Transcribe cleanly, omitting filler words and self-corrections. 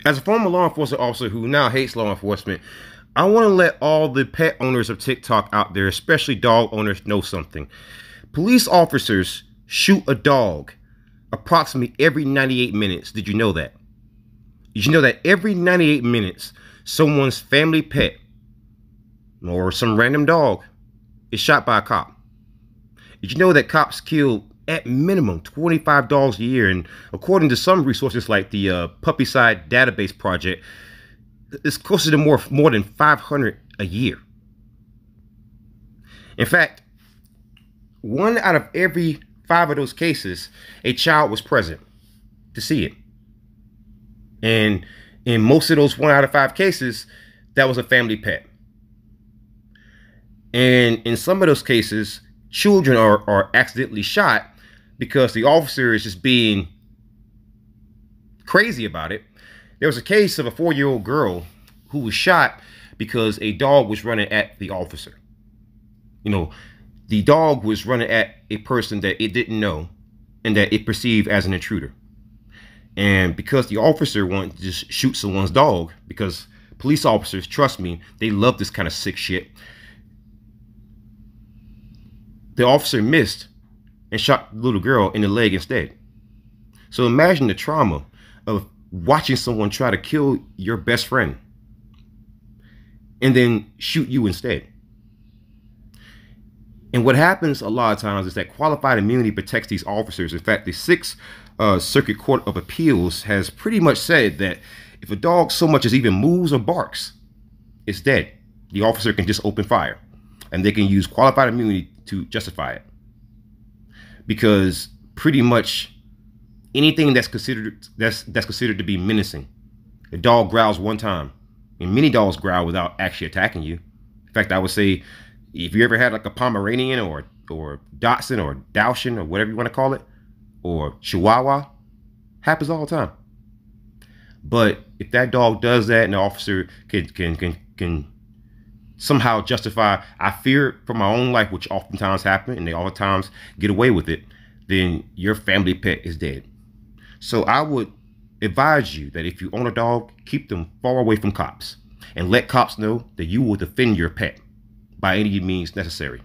As a former law enforcement officer who now hates law enforcement, I want to let all the pet owners of TikTok out there, especially dog owners, know something. Police officers shoot a dog approximately every 98 minutes. Did you know that? Did you know that every 98 minutes, someone's family pet or some random dog is shot by a cop? Did you know that cops kill at minimum 25 dogs a year? And according to some resources like the Puppycide Database Project, it's closer to more than 500 a year. In fact, 1 out of every 5 of those cases, a child was present to see it. And in most of those 1 out of 5 cases, that was a family pet. And in some of those cases, children are accidentally shot because the officer is just being crazy about it. There was a case of a 4-year-old girl who was shot because a dog was running at the officer. You know, the dog was running at a person that it didn't know and that it perceived as an intruder. And because the officer wanted to just shoot someone's dog, because police officers, trust me, they love this kind of sick shit, the officer missed and shot the little girl in the leg instead. So imagine the trauma of watching someone try to kill your best friend and then shoot you instead. And what happens a lot of times is that qualified immunity protects these officers. In fact, the 6th Circuit Court of Appeals has pretty much said that if a dog so much as even moves or barks, it's dead. The officer can just open fire, and they can use qualified immunity to justify it. Because pretty much anything that's considered to be menacing, a dog growls one time, and many dogs growl without actually attacking you. In fact, I would say if you ever had like a Pomeranian or Dachshund or Dalshin or whatever you want to call it, or Chihuahua, happens all the time. But if that dog does that and the officer can somehow justify, I fear for my own life, which oftentimes happen, and they all the times get away with it, then your family pet is dead. So I would advise you that if you own a dog, keep them far away from cops and let cops know that you will defend your pet by any means necessary.